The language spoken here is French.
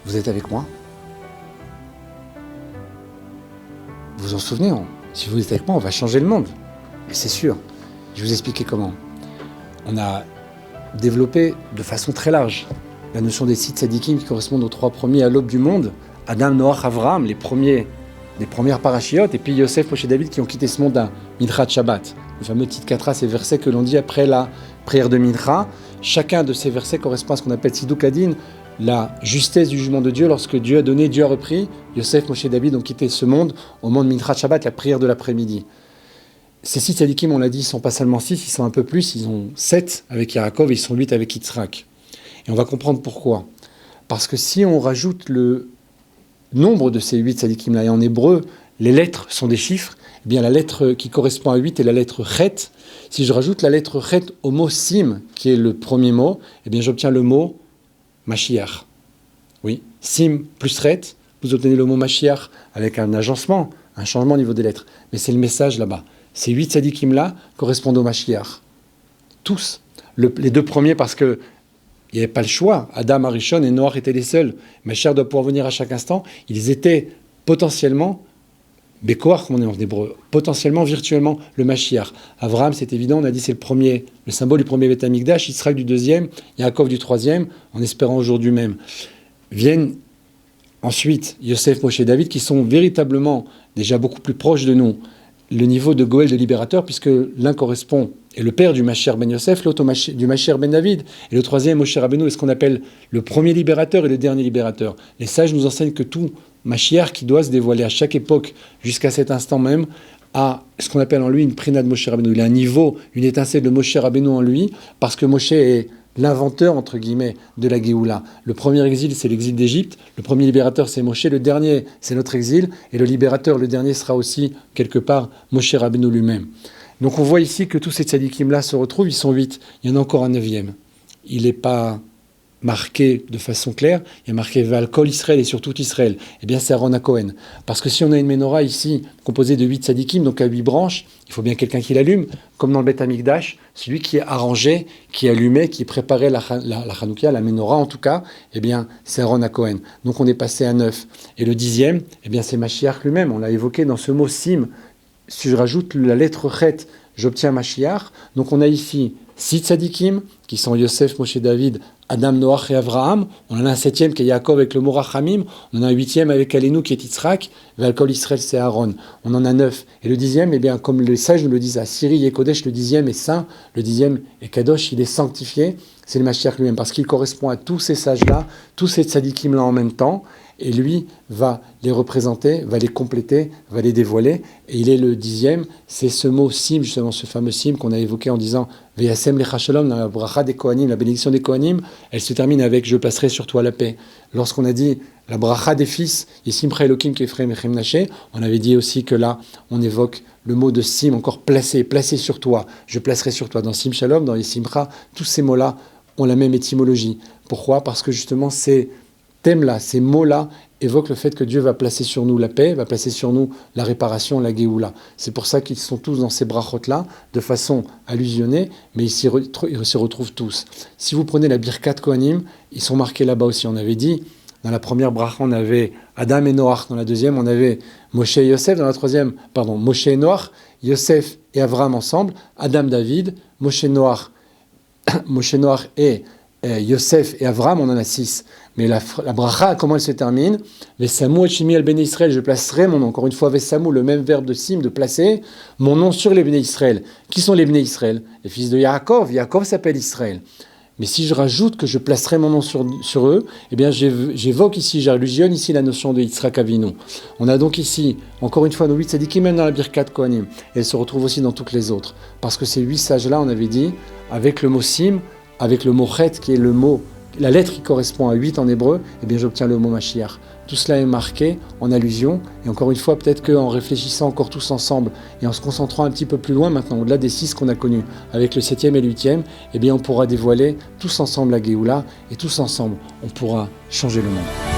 Vous êtes avec moi? Vous vous en souvenez, si vous êtes avec moi, on va changer le monde. Et c'est sûr. Je vais vous expliquer comment. On a développé de façon très large la notion des 6 tzadikim qui correspondent aux 3 premiers à l'aube du monde. Adam, Noach, Avraham, les premières parachiotes, et puis Yosef, Moshe, David qui ont quitté ce monde d'un Mincha de Shabbat. Le fameux titre 4a, ces versets que l'on dit après la prière de Mincha. Chacun de ces versets correspond à ce qu'on appelle Siduk Hadin, la justesse du jugement de Dieu lorsque Dieu a donné, Dieu a repris. Yosef, Moshe et David ont quitté ce monde au moment de Mincha Shabbat, la prière de l'après-midi. Ces 6 tzadikim, on l'a dit, ils ne sont pas seulement 6, ils sont un peu plus, ils ont 7 avec Yaakov et ils sont 8 avec Yitzhak. Et on va comprendre pourquoi. Parce que si on rajoute le nombre de ces 8 tzadikim-là, et en hébreu, les lettres sont des chiffres, eh bien la lettre qui correspond à 8 est la lettre Chet. Si je rajoute la lettre Chet au mot Sim, qui est le premier mot, eh bien j'obtiens le mot Mashiach. Oui, Sim plus Chet, vous obtenez le mot Mashiach avec un agencement, un changement au niveau des lettres. Mais c'est le message là-bas. Ces 8 tzadikim-là correspondent au Mashiach. Tous. Les 2 premiers parce que il n'y avait pas le choix. Adam, Arishon et Noach étaient les seuls. Mashiach doit pouvoir venir à chaque instant. Ils étaient potentiellement, Bekoach, comme on est en hébreu, potentiellement, virtuellement, le Mashiach. Avraham, c'est évident, on a dit c'est le symbole du premier Beth Amikdash, Yitzhak du 2e, Yaakov du 3e, en espérant aujourd'hui même. Viennent ensuite Yosef, Moshe et David, qui sont véritablement déjà beaucoup plus proches de nous. Le niveau de Goël de libérateur, puisque l'un correspond, est le père du Mashiach ben Yosef, l'autre du Mashiach ben David, et le 3e, Moshe Rabbeinu, est ce qu'on appelle le premier libérateur et le dernier libérateur. Les sages nous enseignent que tout Mashiach qui doit se dévoiler à chaque époque, jusqu'à cet instant même, a ce qu'on appelle en lui une prina de Moshe Rabbeinu. Il a un niveau, une étincelle de Moshe Rabbeinu en lui, parce que Moshe est l'inventeur, entre guillemets, de la Géoula. Le premier exil, c'est l'exil d'Égypte. Le premier libérateur, c'est Moshe. Le dernier, c'est notre exil. Et le libérateur, le dernier, sera aussi, quelque part, Moshe Rabbeinu lui-même. Donc on voit ici que tous ces tzadikim-là se retrouvent. Ils sont 8. Il y en a encore un 9e. Il n'est pas marqué de façon claire. Il y a marqué Val Kol Israël et sur tout Israël. Eh bien, c'est Aaron HaKohen. Parce que si on a une menorah ici, composée de 8 tzadikim, donc à 8 branches, il faut bien quelqu'un qui l'allume, comme dans le Beth Amikdash, celui qui arrangeait, qui allumait, qui préparait la Hanoukia, la menorah en tout cas, eh bien, c'est Aaron HaKohen. Donc on est passé à 9. Et le 10e, eh bien, c'est Mashiach lui-même. On l'a évoqué dans ce mot Sim. Si je rajoute la lettre Chet, j'obtiens Mashiach. Donc on a ici 6 tzadikim, qui sont Yosef, Moshe, David, Adam, Noach et Avraham. On en a un 7e qui est Yaakov avec le mot Rachamim. On en a un 8e avec Alenu qui est Yitzhak. Valkol Israël, c'est Aaron. On en a 9. Et le 10e, eh bien, comme les sages nous le disent à Syrie et Kodesh, le 10e est saint. Le 10e est Kadosh, il est sanctifié. C'est le Mashiach lui-même, parce qu'il correspond à tous ces sages-là, tous ces tzadikim-là en même temps. Et lui va les représenter, va les compléter, va les dévoiler. Et il est le 10e, c'est ce mot Sim, justement ce fameux Sim qu'on a évoqué en disant Veyasem lecha shalom, dans la bracha des Kohanim, la bénédiction des Kohanim, elle se termine avec Je placerai sur toi la paix. Lorsqu'on a dit la bracha des fils, Yisimcha Elokim Kefrem Echem Naché, on avait dit aussi que là, on évoque le mot de Sim, encore placé sur toi, je placerai sur toi. Dans Sim Shalom, dans Yisimcha, tous ces mots-là ont la même étymologie. Pourquoi ? Parce que justement, ces thèmes-là, ces mots-là, évoquent le fait que Dieu va placer sur nous la paix, va placer sur nous la réparation, la Géoula. C'est pour ça qu'ils sont tous dans ces brachot-là, de façon allusionnée, mais ils se retrouvent tous. Si vous prenez la Birkat Kohanim, ils sont marqués là-bas aussi. On avait dit, dans la première bracha, on avait Adam et Noach. Dans la deuxième, on avait Moshe et Yosef. Dans la troisième, Moshe et Noach, Yosef et Avraham ensemble, Adam, David, Moshe, Noach et Yosef et Avraham, on en a 6. Mais la bracha, comment elle se termine ? Vesamou et Shimi al Bnei Israël, je placerai mon nom. Encore une fois, Vesamou, le même verbe de sim, de placer, mon nom sur les Bnei Israël. Qui sont les Bnei Israël ? Les fils de Yaakov. Yaakov s'appelle Israël. Mais si je rajoute que je placerai mon nom sur eux, eh bien j'évoque ici, j'allusionne ici la notion de Yitzhak Avinu. On a donc ici, encore une fois, nos 8 tzadikim, même dans la Birkat Kohanim. Et elle se retrouve aussi dans toutes les autres. Parce que ces 8 sages-là, on avait dit, avec le mot sim, avec le mot chet, qui est le mot la lettre qui correspond à 8 en hébreu, eh bien j'obtiens le mot Mashiach. Tout cela est marqué en allusion, et encore une fois, peut-être qu'en réfléchissant encore tous ensemble, et en se concentrant un petit peu plus loin maintenant, au-delà des 6 qu'on a connus, avec le 7e et le 8e, eh bien on pourra dévoiler tous ensemble la Géoula, et tous ensemble, on pourra changer le monde.